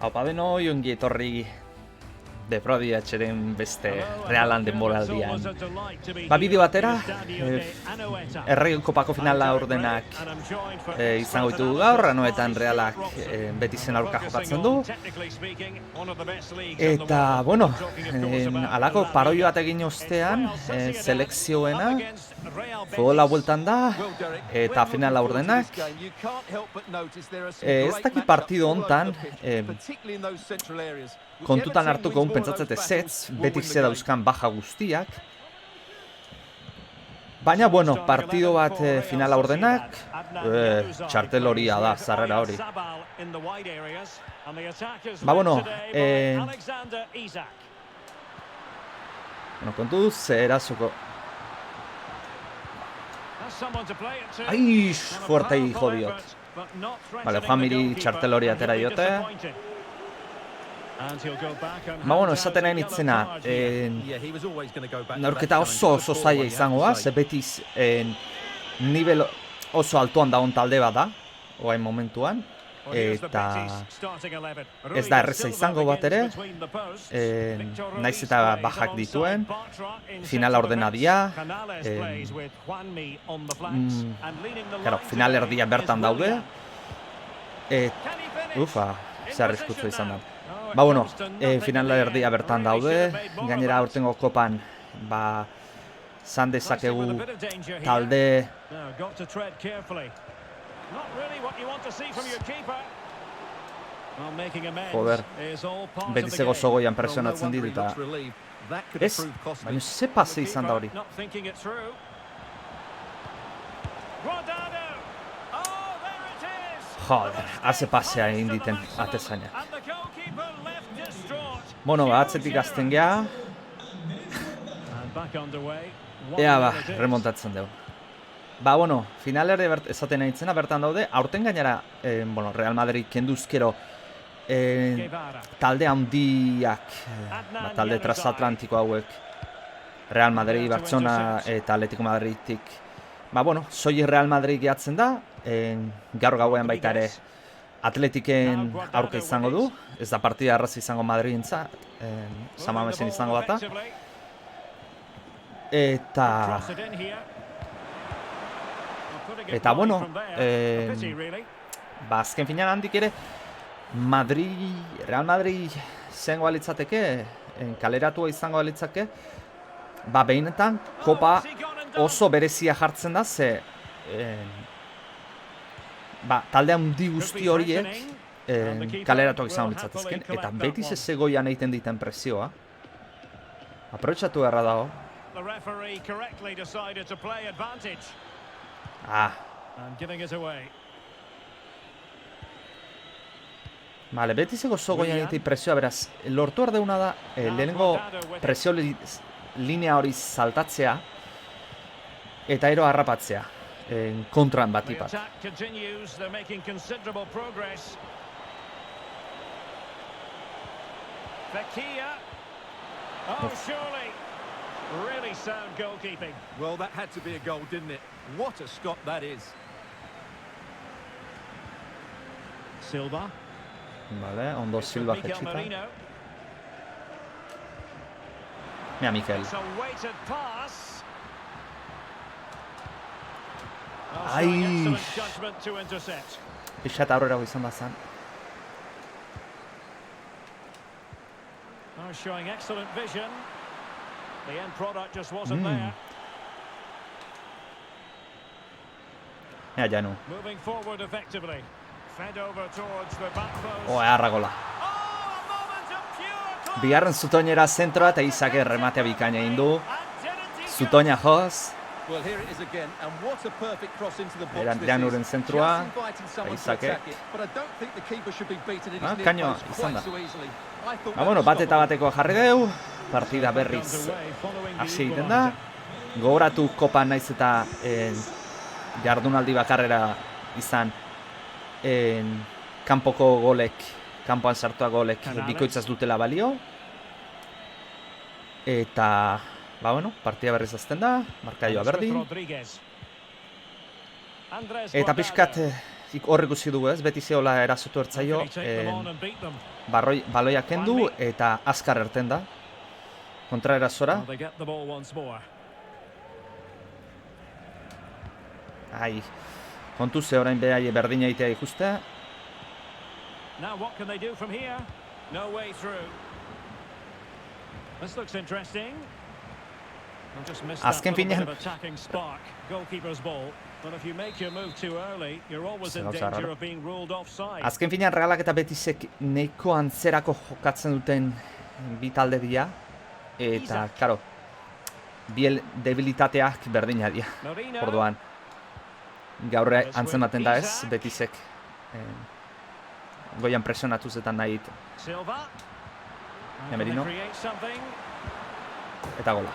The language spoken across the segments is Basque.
Haupa beno, ongi etorri Deprodiatxeren beste Realan denboraldian. Bideo batera, Errege Kopako finala ordenak izango ditugu gaur, anoetan Realak Betisen aurka jokatzen du. Eta, bueno, alako paroi bat egin ostean, selekzioena, futbola bueltan da, eta finala ordenak. Ez dakit partido hontan, kontutan hartuko un pentsatzete zetz, betik ze dauzkan baja guztiak. Baina, bueno, partido bat finala ordenak, txartel horia da, zarrera hori. Bueno, kontuz, erazuko. Ai, fuerte hijo diot. Vale, Juanmiri txartel hori atera diote. Bueno, esaten nahi nitzena, neurketa oso zaila izango da, ze Betis nivel oso altuan dagoen talde bat da, oain momentuan, eta ez da erreza izango bat ere, naiz eta bajak dituen, finala ordena dia, final erdia bertan daude, ufa, zer arriskutsu izan da. Bueno, finala erdia bertan daude, gainera aurtengo kopan, zan dezakegu talde... Joder, Betiseko zogoian presionatzen dit eta... Ez, baina ze pase izan da hori. Joder, haze pasea egin diten atezainak. Bueno, atzetik azten geha. Ea, remontatzen dugu. Bueno, finalere esaten nahi itzena bertan daude. Aurten gainera, Real Madrid kenduzkero talde handiak, talde transatlantiko hauek, Real Madrid, Barcelona eta Atletico Madridtik. Soilik Real Madrid gehatzen da, gaur gauean baita ere Atletiken aurka izango du, ez da partida arrazi izango Madridentza, Samamesen izango bata. Eta bueno, azken finean handik ere, Real Madrid izango alitzateke, kaleratua izango alitzake, behinetan, kopa oso berezia jartzen da, ze talde handi guzti horiek kaleratuak izango litzatezken, eta Betis ez egoian egiten diten presioa. Aprobetxatu beharra dago. Vale, Betiseko zogoian egiten presioa, beraz, lortu ardeuna da, lehenengo presio linea hori saltatzea, eta ero harrapatzea. Kontran batipat. Really sound goalkeeping. Well, that had to be a goal, didn't it? What a stop that is. Silva. Vale, ondo Silva jetxita. Mira, Mikel. Ai, pixat aurrerago izan bazan. Showing excellent vision. The end product just wasn't there. Mira, Janu. Moving forward effectively. Fed over towards the back post. Eharra gola. Bigarren Zutoinera zentroa eta Izake rematea bikaina egin du. Zutoina joz. Januren zentrua, Izake. Kaino, izan da. Bat eta batekoa jarri deu, partida berriz hasi egiten da. Gogoratu kopa naiz eta jardunaldi bakarrera izan kanpoko golek, kanpoan sartua golek bikoitzaz dutela balio. Eta... partida berriz azten da, markaioa berdin. Eta pixkat hor ikusi dugu ez, beti zeola erasotu ertzaio, baloia kendu eta azkar erten da, kontra erasora. Ai, kontu ze orain behai berdina egitea ikuste. Now what can they do from here? No way through. This looks interesting. Azken finean Azken finean Realak eta Betisek neiko antzerako jokatzen duten bi talde dira. Eta, karo, bi debilitateak berdina dira. Orduan, gaur antzematen da ez, Betisek goian presionatuzetan nahi ditu. Merino. Eta gola.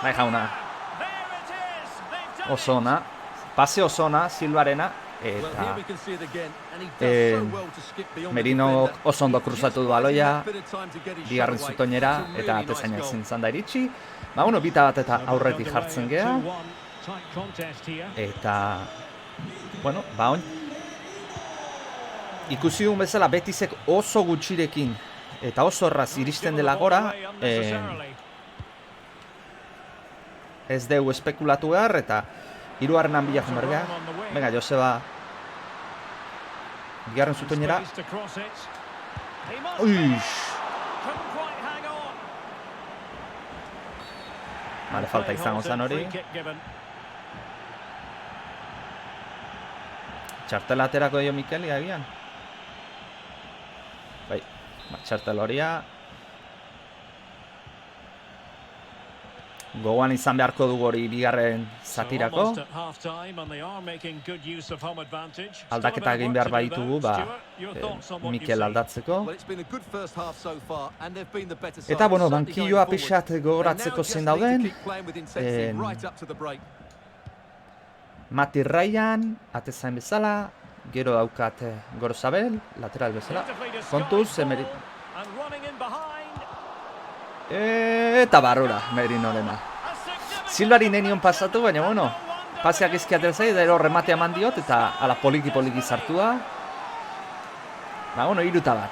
Nahi jauna. Oso ona. Pase oso ona, Silvarena. Eta Merino oso ondo kruzatu du baloia. Bigarren zutoinera. Eta atezainak zintzan da iritsi. Ba, bueno, bita bat eta aurretik jartzen gea. Eta, bueno, ba, on. Ikusi duen bezala Betisek oso gutxirekin eta oso erraz iristen dela gora. Ez dugu espekulatu behar, eta hirugarrenan bila jumergea. Venga, Joseba. Bigarren zutoinera. Uix! Vale, falta izango zen hori. Txartela aterako dio Mikeli, agian. Bai, txartel horia. Gogoan izan beharko dugu hori bigarren zatirako. Aldaketa egin behar baitugu, Mikel aldatzeko. Eta, bueno, bankilloa pixat gogoratzeko zein dauden. Mati Ryan, atezain bezala. Gero daukat Gorosabel, lateral bezala. Kontuz, eta barrura, Merinorena. Silvari nenion pasatu, baina, bueno, paseak izkiatel zai, da ero rematea eman diot, eta ala poliki-poliki sartu da. Ba, bueno, iruta bat.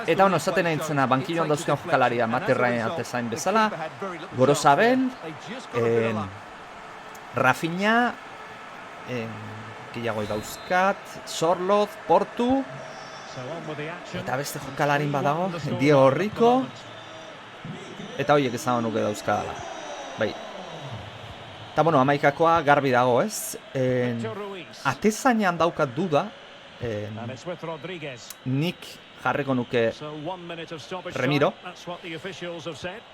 Eta, bueno, esaten nahi entzena, bankilloan dauzkan jokalaria Mati Ryan atezain bezala. Gorosabel, Rafinha, gehiagoi dauzkat, Sorloz, Portu, eta beste jokalarin badago, Diego Rico, eta horiek ezan nuke dauzkadala. Bai. Eta, bueno, amaikakoa garbi dago, ez? Atezainan daukat duda, nik jarreko nuke Remiro,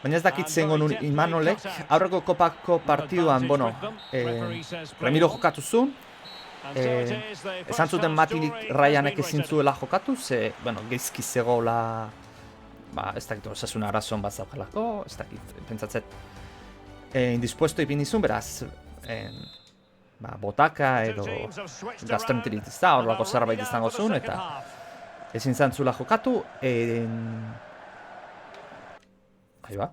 baina ez dakit zengo nun Imanolek, aurreko kopako partiduan, bueno, Remiro jokatu zuen, esan zuten Mati Ryanek ezin zuela jokatu, ze, bueno, geizki zegoela, ez dakit osasun arazon bat zaukalako, ez dakit, pentsatzet, indispuesto ipin izun, beraz, botaka edo gastroenteritis da, horrelako zerbait izango zuen, eta ezin zantzula jokatu, Aiba.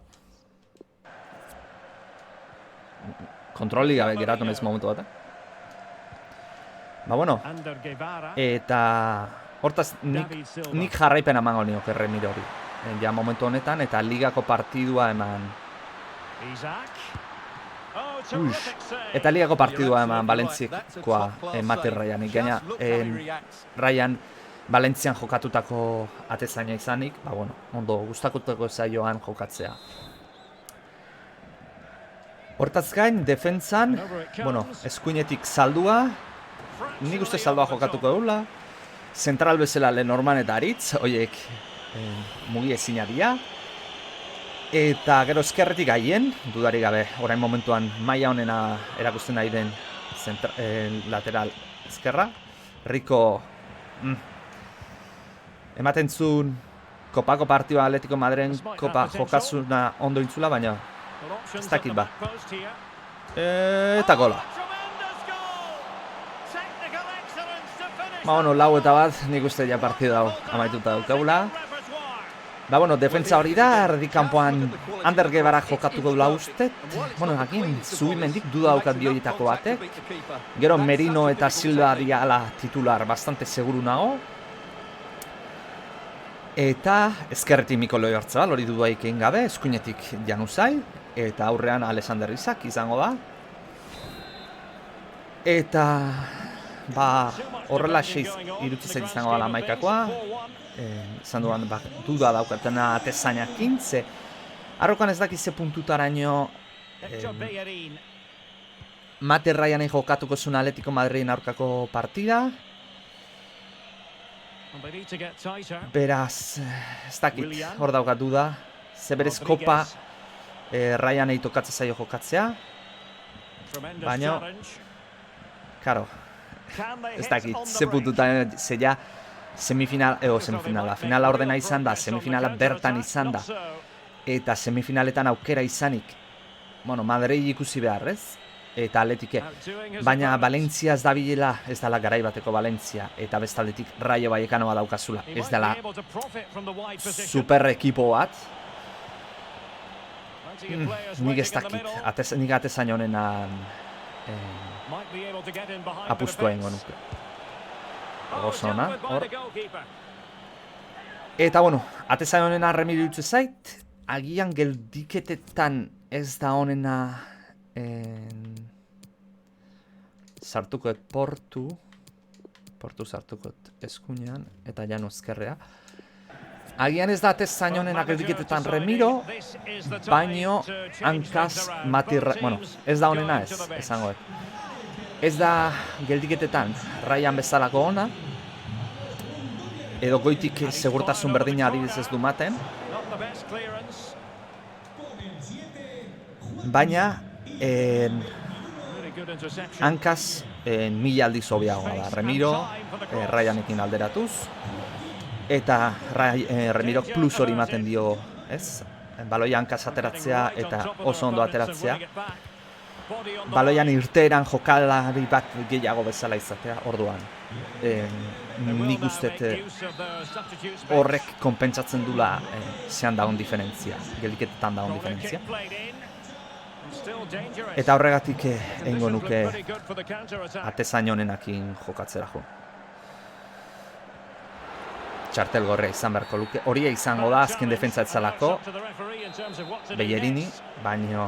Kontroli gabe geratu naiz momentu bat, Ba, bueno, eta hortaz nik jarraipen emango nioke Remiro hori. Ja momentu honetan, eta ligako partidua eman. Eta ligako partidua eman Valentzikoa Mati Ryanik. Gaina, Ryan Valentzian jokatutako atezaina izanik, ba, bueno, ondo gustakutako zaioan jokatzea. Hortaz gain, defentsan, bueno, eskuinetik saldua, nik uste saldua jokatuko dugula, zentral bezala Lenormand eta Aritz, horiek mugi ezina dira, eta gero eskerretik haien, dudarik gabe, orain momentuan maila honena erakusten nahi den lateral eskerra, Rico ematen zuen kopako partioa Atletico Madrilen kopa jokazuna ondo intzula, baina ez dakit ba. Eta gola. Ba, bueno, lau eta bat, nik uste ja partida hau amaituta daukagula. Ba, bueno, defentsa hori da, erdikanpoan Ander Guevara jokatuko dula uste. Bueno, hakin, Zubimendik duda daukat bioietako batek. Gero Merino eta Silva diala titular bastante seguru nago. Eta ezkerretik Mikolo Oyarzabal, hori dudaik egin gabe, eskuinetik Januzaj. Eta aurrean Alexander Isak izango da. Eta, ba, horrela irutzizet izango da maikakoa. Izan duan, duda daukatena atezainakin, ze arrokan ez dakize puntutaraino Mate Ryanen jokatuko zuen Atletico Madridin aurkako partida. Beraz, ez dakit, hor daukat duda. Ze berez kopa Ryanei tokatzen zaio jokatzea. Baina, karo, ez dakit, ze puntutaraino, ze ja, finala ordena izan da, semifinala bertan izan da, eta semifinaletan aukera izanik, bueno, Madrid ikusi behar, ez? Eta Atletike, baina Valencia ez dabilela, ez dela garaibateko Valencia, eta bestaldetik Rayo Vallecanoa daukazula, ez dela super ekipo bat. Nik ez dakit, nik atezain honenan apustua ingo nuke. Oso ona, hor. Eta, bueno, atezain honena Remiro dutze zait, agian geldiketetan ez da honena sartukoet Portu sartukoet eskuinean, eta Janu ezkerrea. Agian ez da atezain honena geldiketetan Remiro, baino hankaz bueno, ez da honena ez, esangoet. Ez da geldiketetan Ryan bezalako ona, edo goitik segurtasun berdina adibidez ez du maten, baina hankaz 1000 aldiz hobeagoa da Remiro, Ryanekin alderatuz, eta Remiro plus hori ematen dio, ez? Baloia hankaz ateratzea eta oso ondo ateratzea. Baloian irteeran jokalari bat gehiago bezala izatea, orduan. Nik ustet horrek konpentsatzen dula zean dagoen diferentzia, geldiketetan dagoen diferentzia. Eta horregatik egingo nuke atezain honenakin jokatzera jo. Txartel gorrea izan beharko luke. Horia izango da azken defentsa etzalako Bellerini, baino...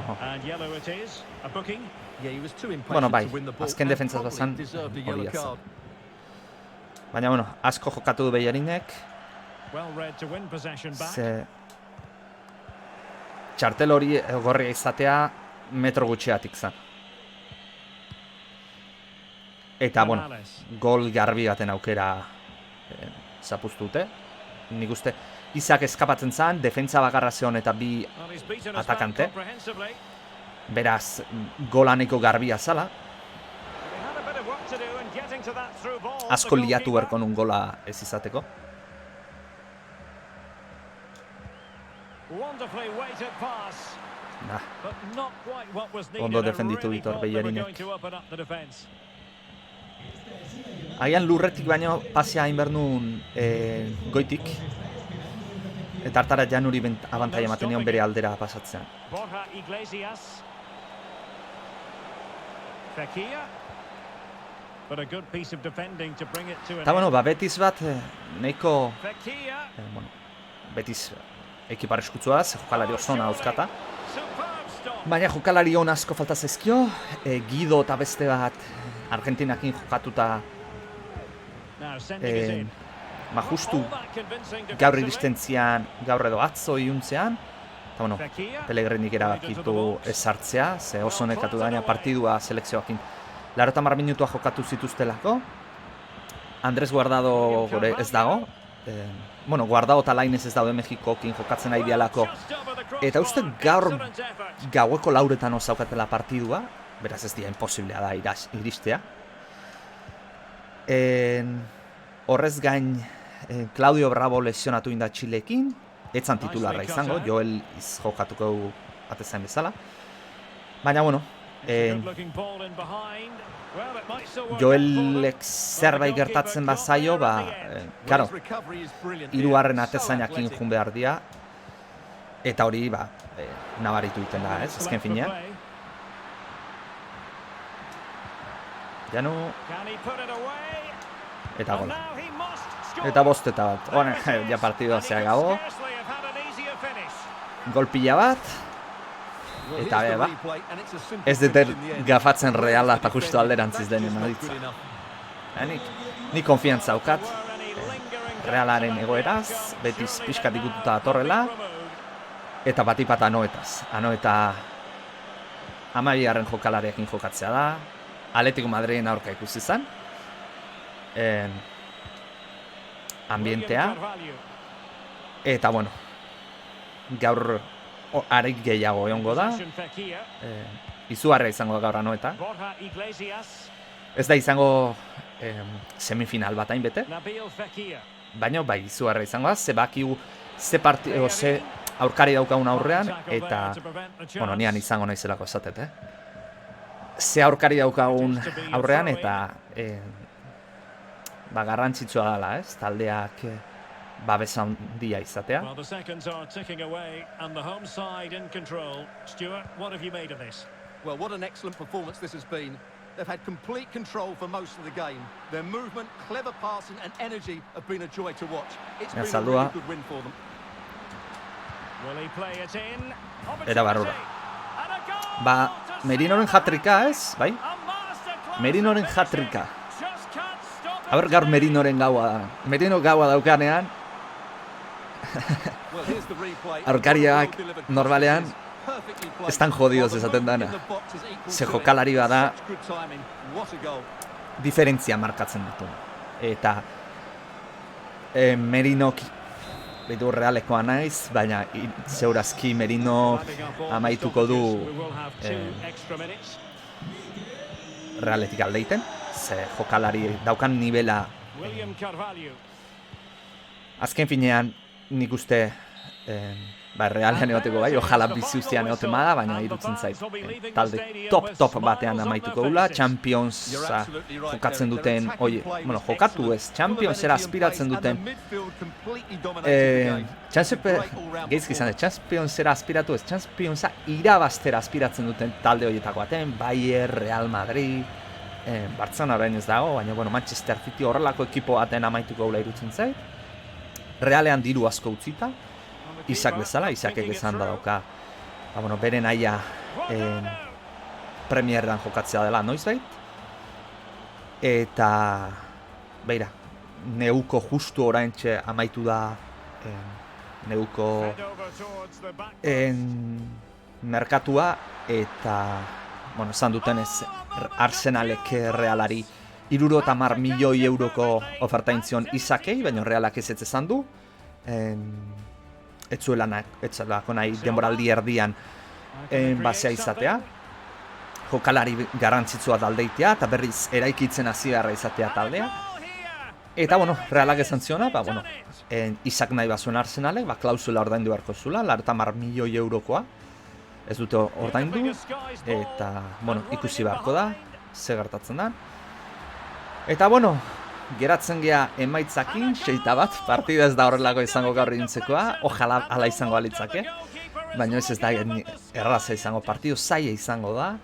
Bueno, bai, azken defensa bazan horia zen. Baina, bueno, asko jokatu du Bellerinek. Ze... Txartel hori gorria izatea metro gutxiatik zen. Eta, bueno, gol garbi baten aukera zapuztute. Nik uste, Isak eskapatzen zen, defentsa bakarra zeon eta bi atakante. Beraz, golaneko garbia zala. Asko liatu berko nun gola ez izateko. Ondo defenditu ditor Bellerinek. Agian lurretik baino pasea hain behar nuen goitik. Eta hartara Januri abantai ematen nion bere aldera pasatzean. Eta bueno, Betis bat nahiko... Betis ekipar eskutzua, ze jokalari oso ona dauzkata. Baina jokalari hon asko falta zaizkio, Guido eta beste bat Argentinakin jokatuta justu gaur iristen zian, gaur edo atzo iuntzean. Eta bueno, Pellegrinik erabakitu ez sartzea, ze oso nekatu daina partidua selekzioakin 80 minutua jokatu zituztelako. Andres Guardado gore ez dago. Bueno, Guardado eta Lainez ez daude Mexikokin jokatzen nahi dialako. Eta uste gaur gaueko lauretan osaukatela partidua, beraz ez dira imposiblea da iristea. Horrez gain, Claudio Bravo lesionatu inda Txilekin, etzan titularra izango, Joel jokatuko atezain bezala. Baina, bueno, Joelek zerbait gertatzen bazaio, ba, karo, hirugarren atezainak jun behar dira, eta hori, ba, nabaritu egiten da, ez, azken finean. Janu, eta gola. Eta bosteta bat, hone, ja partidua zeagago. Gol pila bat. Eta be, ba, ez dut gafatzen Reala eta justu alderantziz denen aditza. Nik konfiantza daukat. Realaren egoeraz, betiz pixkat ikututa datorrela. Eta batipat Anoetaz. Anoeta amabigarren jokalariakin jokatzea da. Atletico Madriden aurka ikusi zen. Ambientea. Eta, bueno, gaur arik gehiago egongo da. Izugarria izango da gaur Anoeta. Ez da izango semifinal bat hainbete. Baina bai izugarria izango da. Ze bakigu ze aurkari daukagun aurrean. Eta, bueno, nian izango naizelako esatet, Ze aurkari daukagun aurrean eta ba, garrantzitsua dela, ez? Taldeak babesa handia izatea. Well, the seconds are ticking away and the home side in control. Stuart, what have you made of this? Well, what an excellent performance this has been. They've had complete control for most of the game. Their movement, clever passing and energy have been a joy to watch. It's been a really good win for them. Will he play it in? Era barrura. Ba, Merinoren hat-tricka, ez? Bai? Merinoren hat-tricka. Aber gaur Merinoren gaua da. Merino gaua daukanean. Aurkariak normalean estan jodidos esaten dana. Ze jokalari bada diferentzia markatzen ditu. Eta Merinok behitu Realekoa naiz, baina zeurazki Merino amaituko du Realetik aldeiten. Ze jokalari daukan nivela azken finean nik uste Realean egoteko bai, ojala bizi ustean egotema da, baina irutzen zait talde top batean amaituko dula, Championsa jokatzen duten, jokatu ez, Championsera aspiratzen duten geizki izan, Championsera aspiratu ez, Championsa irabaztera aspiratzen duten talde horietako baten, Bayern, Real Madrid, Barcelona orain ez dago, baina Manchester City horrelako ekipo baten amaituko gula irutzen zait. Realean diru asko utzita, Isak bezala, Isakek esan da dauka, bere naia Premierran jokatzea dela noizbait. Eta, beira, neuko justu oraintxe amaitu da neuko merkatua, eta, esan dutenez, Arsenalek Realari 70 milioi euroko oferta intzion Isakei, baina Realak ez esan du. Ez zuelako nahi denboraldi erdian basea izatea. Jokalari garrantzitsua taldeitea, eta berriz eraikitzen hasi beharra izatea taldea. Eta, Realak esan ziona, Isak nahi bazuen Arsenalek, klausula ordaindu beharko zula, 70 milioi eurokoa. Ez dute ordaindu, eta, ikusi beharko da, ze gertatzen da. Eta, geratzen gea emaitzakin, 6-1, partida ez da horrelako izango gaur egintzekoa, ojala ala izango alitzake, baina ez da erraza izango, partidu zaila izango da,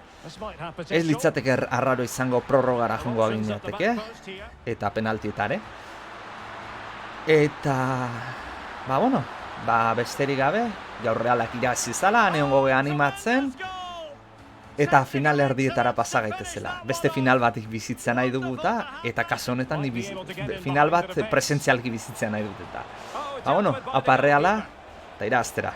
ez litzateke arraro izango prorrogara jongo aginateke, eta penaltietare. Eta, besterik gabe, gaur Realak irabazi zala, neongo geha animatzen, eta final erdietara pasa gaitezela. Beste final bat bizitzea nahi dugu eta kasu honetan final bat presentzialki bizitzea nahi dut eta. Apa Reala, eta irabaztera.